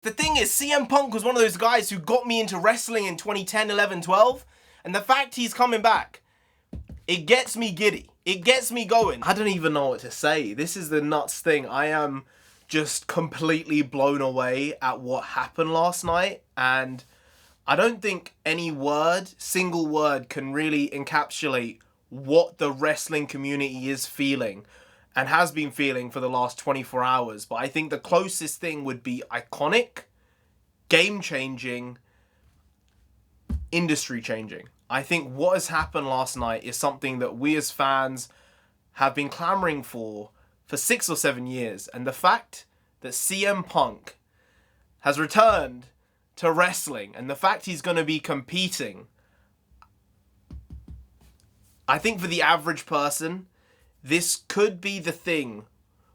The thing is, CM Punk was one of those guys who got me into wrestling in 2010, 11, 12. And the fact he's coming back, it gets me giddy. It gets me going. I don't even know what to say. This is the nuts thing. I am just completely blown away at what happened last night. And I don't think any single word can really encapsulate what the wrestling community is feeling and has been feeling for the last 24 hours. But I think the closest thing would be iconic, game-changing, industry-changing. I think what has happened last night is something that we as fans have been clamoring for 6 or 7 years. And the fact that CM Punk has returned to wrestling and the fact he's going to be competing, I think for the average person, this could be the thing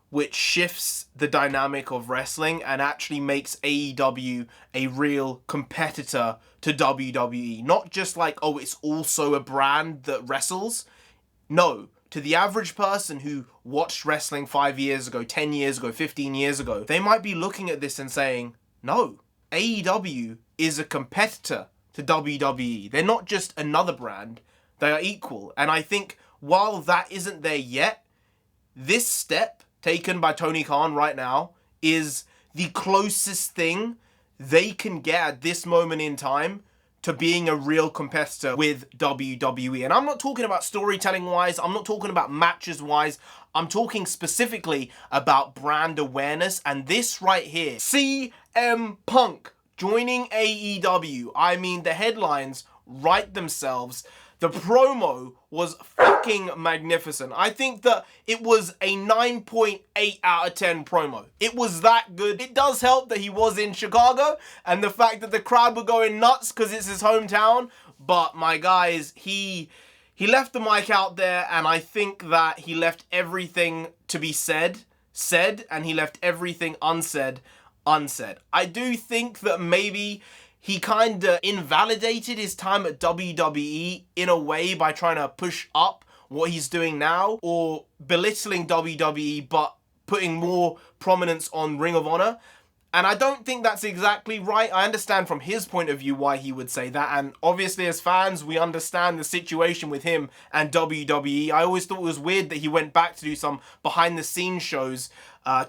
which shifts the dynamic of wrestling and actually makes AEW a real competitor to WWE. Not just like, oh, it's also a brand that wrestles. No, to the average person who watched wrestling 5 years ago, 10 years ago, 15 years ago, they might be looking at this and saying, no, AEW is a competitor to WWE. They're not just another brand, they are equal. And I think while that isn't there yet, this step taken by Tony Khan right now is the closest thing they can get at this moment in time to being a real competitor with WWE. And I'm not talking about storytelling wise, I'm not talking about matches wise, I'm talking specifically about brand awareness. And this right here, CM Punk joining AEW. I mean, the headlines write themselves. The promo was fucking magnificent. I think that it was a 9.8 out of 10 promo. It was that good. It does help that he was in Chicago and the fact that the crowd were going nuts because it's his hometown. But my guys, he left the mic out there, and I think that he left everything to be said, and he left everything unsaid. I do think that maybe he kind of invalidated his time at WWE in a way by trying to push up what he's doing now, or belittling WWE but putting more prominence on Ring of Honor. And I don't think that's exactly right. I understand from his point of view why he would say that. And obviously as fans, we understand the situation with him and WWE. I always thought it was weird that he went back to do some behind the scenes shows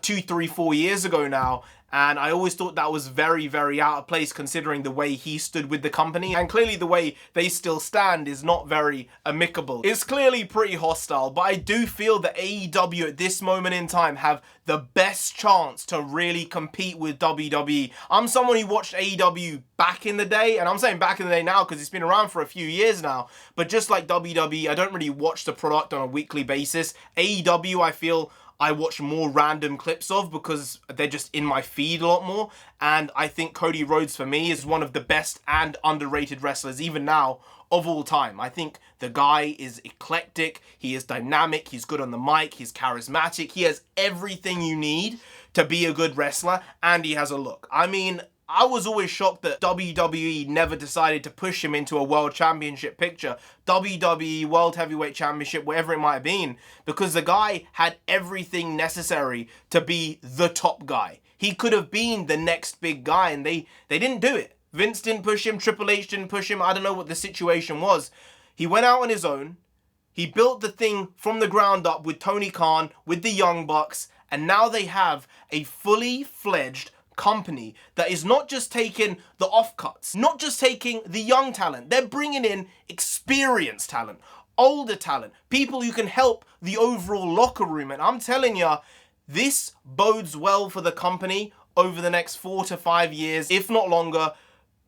2, 3, 4 years ago now. And I always thought that was very, very out of place considering the way he stood with the company. And clearly the way they still stand is not very amicable. It's clearly pretty hostile, but I do feel that AEW at this moment in time have the best chance to really compete with WWE. I'm someone who watched AEW back in the day, and I'm saying back in the day now because it's been around for a few years now. But just like WWE, I don't really watch the product on a weekly basis. AEW, I feel I watch more random clips of because they're just in my feed a lot more. And I think Cody Rhodes for me is one of the best and underrated wrestlers even now of all time. I think the guy is eclectic, he is dynamic, he's good on the mic, he's charismatic, he has everything you need to be a good wrestler, and he has a look. I mean, I was always shocked that WWE never decided to push him into a World Championship picture. WWE World Heavyweight Championship, whatever it might have been. Because the guy had everything necessary to be the top guy. He could have been the next big guy, and they didn't do it. Vince didn't push him, Triple H didn't push him, I don't know what the situation was. He went out on his own. He built the thing from the ground up with Tony Khan, with the Young Bucks, and now they have a fully fledged company that is not just taking the offcuts, not just taking the young talent, they're bringing in experienced talent, older talent, people who can help the overall locker room. And I'm telling you, this bodes well for the company over the next 4 to 5 years, if not longer,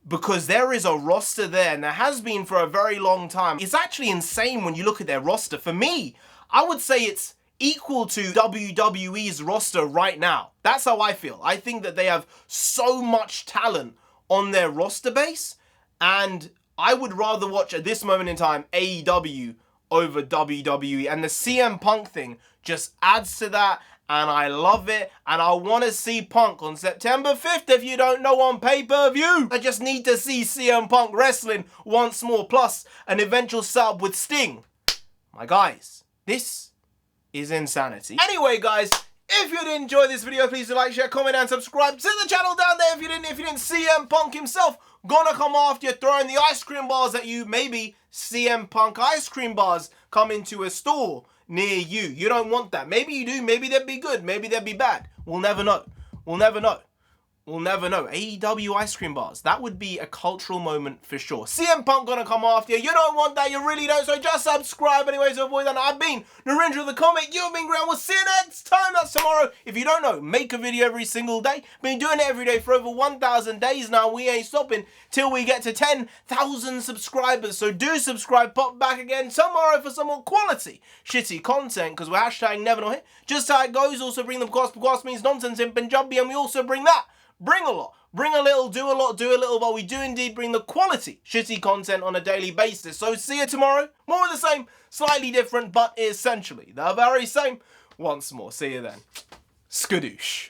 because there is a roster there, and there has been for a very long time. It's actually insane when you look at their roster. For me, I would say it's equal to WWE's roster right now. That's how I feel. I think that they have so much talent on their roster base, and I would rather watch at this moment in time AEW over WWE, and the CM Punk thing just adds to that, and I love it, and I want to see Punk on September 5th, if you don't know, on pay-per-view. I just need to see CM Punk wrestling once more, plus an eventual setup with Sting. My guys, this is insanity. Anyway, guys, If you did enjoy this video, please do like, share, comment, and subscribe to the channel down there. If you didn't, CM Punk himself gonna come after you, throwing the ice cream bars at you. Maybe CM Punk ice cream bars come into a store near you. You don't want that. Maybe you do. Maybe they'd be good. Maybe they'd be bad. We'll never know. We'll never know. We'll never know. AEW ice cream bars. That would be a cultural moment for sure. CM Punk gonna come after you. You don't want that. You really don't. So just subscribe anyway to avoid that. I've been NarendraTheComic. You've been great. We'll see you next time. That's tomorrow. If you don't know, make a video every single day. Been doing it every day for over 1,000 days now. We ain't stopping till we get to 10,000 subscribers. So do subscribe. Pop back again tomorrow for some more quality shitty content, because we're hashtag never not hit. Just how it goes. Also bring the because means nonsense in Punjabi, and we also bring that. Bring a lot, bring a little, do a lot, do a little, but we do indeed bring the quality shitty content on a daily basis. So see you tomorrow. More of the same, slightly different, but essentially the very same. Once more, see you then. Skadoosh.